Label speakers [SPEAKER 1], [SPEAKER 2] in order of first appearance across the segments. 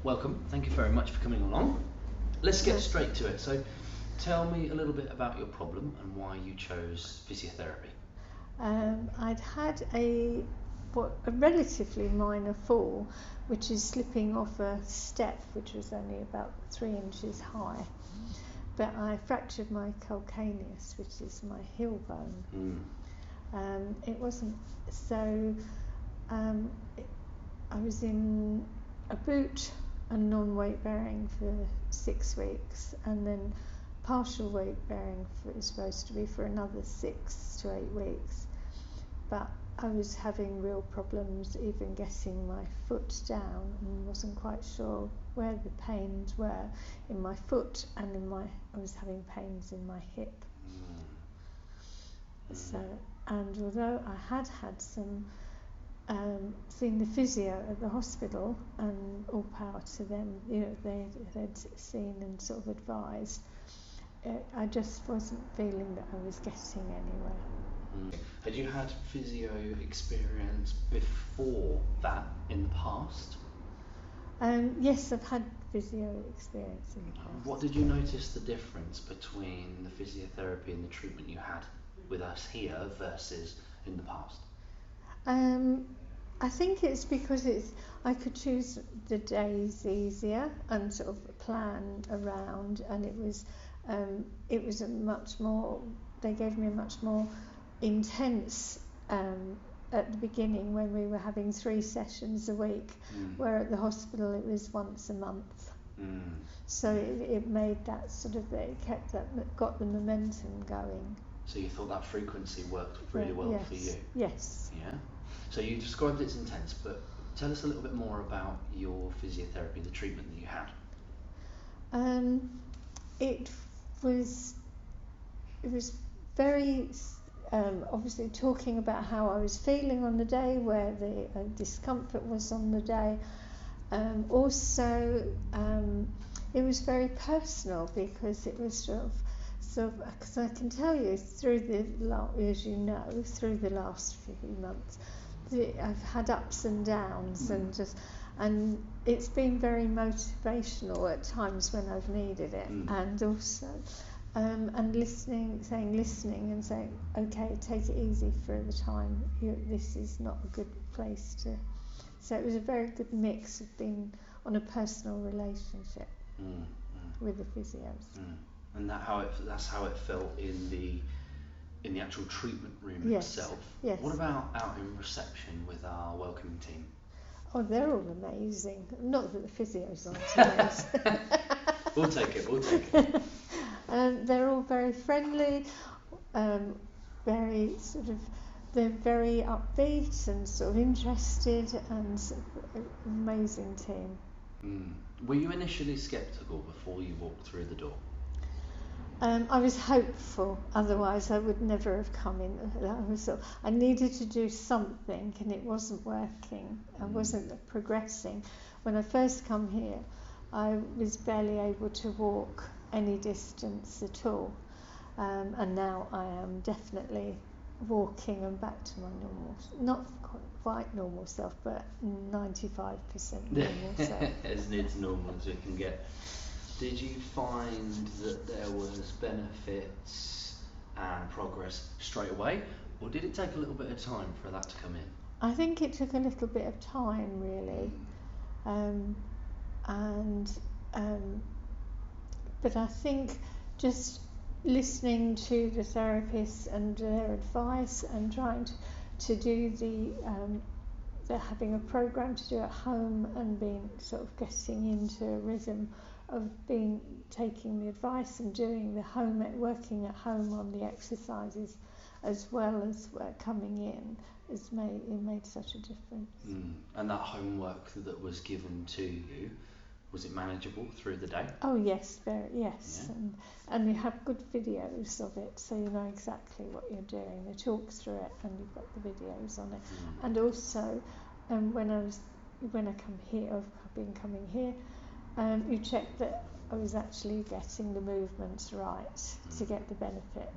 [SPEAKER 1] welcome. Thank you very much for coming along. Let's get straight to it. So, tell me a little bit about your problem and why you chose physiotherapy.
[SPEAKER 2] I'd had a relatively minor fall, which is slipping off a step which was only about 3 inches high. But I fractured my calcaneus, which is my heel bone. It wasn't so. I was in a boot and non-weight bearing for 6 weeks, and then partial weight bearing was supposed to be for another 6 to 8 weeks. But I was having real problems even getting my foot down, and wasn't quite sure where the pains were in my foot, and I was having pains in my hip. So, and although I had some seen the physio at the hospital, and all power to them, they'd seen and sort of advised, I just wasn't feeling that I was getting anywhere.
[SPEAKER 1] Had you had physio experience before that in the past?
[SPEAKER 2] Yes, I've had physio experience in the past.
[SPEAKER 1] What did you notice the difference between the physiotherapy and the treatment you had with us here versus in the past?
[SPEAKER 2] I think it's because I could choose the days easier and sort of plan around, and it was a much more. They gave me a much more intense at the beginning, when we were having 3 sessions a week, where at the hospital it was once a month. So it made that sort of, it got the momentum going.
[SPEAKER 1] So you thought that frequency worked really well for you?
[SPEAKER 2] Yes.
[SPEAKER 1] Yeah. So you described it's intense, but tell us a little bit more about your physiotherapy, the treatment that you had.
[SPEAKER 2] It was very obviously talking about how I was feeling on the day, where the discomfort was on the day. Also, it was very personal, because it was sort of, because I can tell you through the last few months, I've had ups and downs, and it's been very motivational at times when I've needed it, and also and listening and saying, okay, take it easy for the time. This is not a good place to. So it was a very good mix of being on a personal relationship with the physios.
[SPEAKER 1] And that's how it felt in the actual treatment room itself.
[SPEAKER 2] Yes.
[SPEAKER 1] What about out in reception with our welcoming team?
[SPEAKER 2] Oh, they're all amazing. Not that the physios aren't amazing.
[SPEAKER 1] We'll take it.
[SPEAKER 2] They're all very friendly, very sort of. They're very upbeat and sort of interested, and sort of amazing team.
[SPEAKER 1] Were you initially sceptical before you walked through the door?
[SPEAKER 2] I was hopeful, otherwise I would never have come in. I needed to do something, and it wasn't working. I wasn't progressing. When I first come here, I was barely able to walk any distance at all, and now I am definitely walking and back to my normal, not quite normal self, but 95% normal self.
[SPEAKER 1] As near to normal as we can get. Did you find that there was benefits and progress straight away, or did it take a little bit of time for that to come in?
[SPEAKER 2] I think it took a little bit of time, really, but I think just listening to the therapists and their advice, and trying to do the having a program to do at home, and being sort of getting into a rhythm of taking the advice and doing working at home on the exercises, as well as coming in, made such a difference.
[SPEAKER 1] And that homework that was given to you, was it manageable through the day?
[SPEAKER 2] Oh yes, yes. Yeah. And you have good videos of it, so you know exactly what you're doing. They talk through it, and you've got the videos on it. And also, when I come here, I've been coming here, you check that I was actually getting the movements right to get the benefit.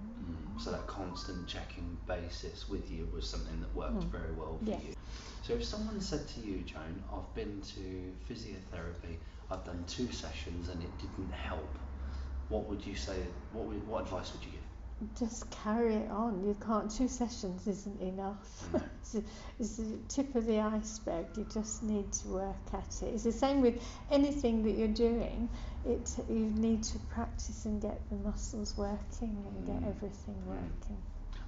[SPEAKER 1] So that constant checking basis with you was something that worked very well for you. So if someone said to you, Joan, I've been to physiotherapy, I've done 2 sessions and it didn't help. What would you say? What advice would you give?
[SPEAKER 2] Just carry it on. You can't. 2 sessions isn't enough.
[SPEAKER 1] No.
[SPEAKER 2] It's the tip of the iceberg. You just need to work at it. It's the same with anything that you're doing. You need to practice and get the muscles working and get everything working.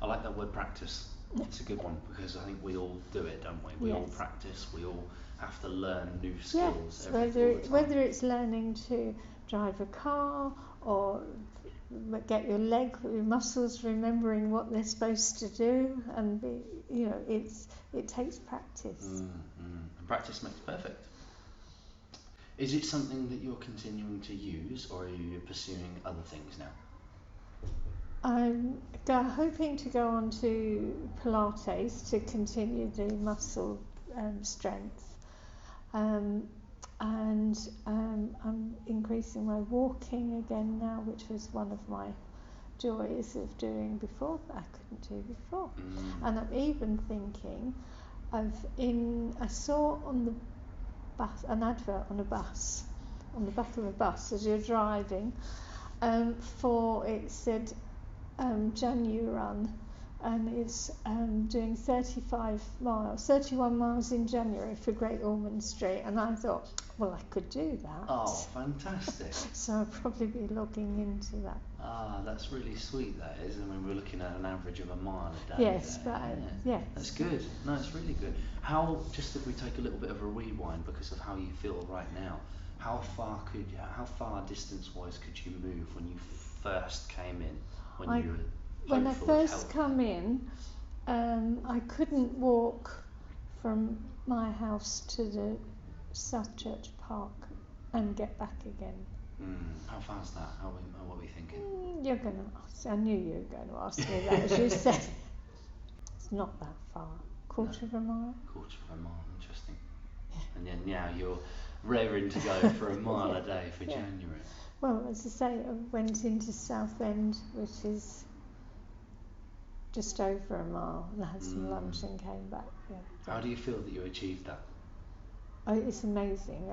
[SPEAKER 1] I like that word, practice. It's a good one, because I think we all do it, don't we? We all practice. We all have to learn new skills.
[SPEAKER 2] Yes, whether it's learning to drive a car or get your muscles remembering what they're supposed to do, and it takes practice.
[SPEAKER 1] And practice makes perfect. Is it something that you're continuing to use, or are you pursuing other things now?
[SPEAKER 2] I'm hoping to go on to Pilates to continue the muscle strength, and I'm increasing my walking again now, which was one of my joys of doing before that I couldn't do before. And I'm even thinking I saw on the bus an advert on the back of a bus as you're driving, it said January run, and it's doing 31 miles in January for Great Ormond Street, and I thought, well, I could do that.
[SPEAKER 1] Oh, fantastic.
[SPEAKER 2] So I'll probably be logging into that.
[SPEAKER 1] Ah, that's really sweet, that is. I mean, we're looking at an average of a mile a day.
[SPEAKER 2] Yes, yes.
[SPEAKER 1] That's good. No, it's really good. Just if we take a little bit of a rewind because of how you feel right now, how far distance-wise could you move when you first came in? When I
[SPEAKER 2] first come in, I couldn't walk from my house to the South Church Park and get back again.
[SPEAKER 1] How far is that? What are we thinking?
[SPEAKER 2] You're going to ask. I knew you were going to ask me that, as you said. It's not that far. Quarter of a mile.
[SPEAKER 1] Interesting. And then now you're raring to go for a mile a day for January.
[SPEAKER 2] Well, as I say, I went into Southend, which is just over a mile, and I had some lunch and came back. Yeah.
[SPEAKER 1] How do you feel that you achieved that?
[SPEAKER 2] It's amazing.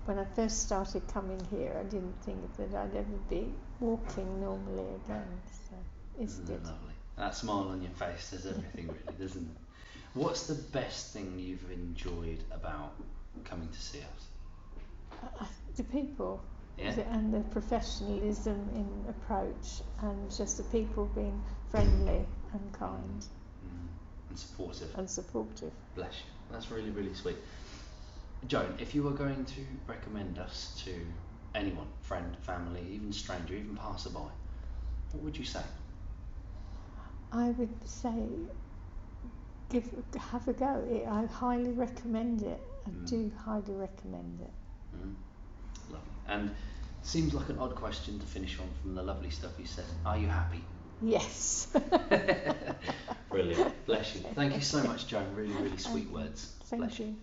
[SPEAKER 2] When I first started coming here, I didn't think that I'd ever be walking normally again. So it's good.
[SPEAKER 1] Lovely. That smile on your face says everything, really, doesn't it? What's the best thing you've enjoyed about coming to see us?
[SPEAKER 2] The people.
[SPEAKER 1] Yeah.
[SPEAKER 2] And the professionalism in approach, and just the people being friendly and kind.
[SPEAKER 1] And supportive. Bless you. That's really, really sweet. Joan, if you were going to recommend us to anyone, friend, family, even stranger, even passerby, what would you say?
[SPEAKER 2] I would say have a go. I highly recommend it. I do highly recommend it.
[SPEAKER 1] Lovely. And seems like an odd question to finish on from the lovely stuff you said. Are you happy?
[SPEAKER 2] Yes.
[SPEAKER 1] Brilliant. Bless you. Thank you so much, Joan. Really, really sweet words.
[SPEAKER 2] Thank you.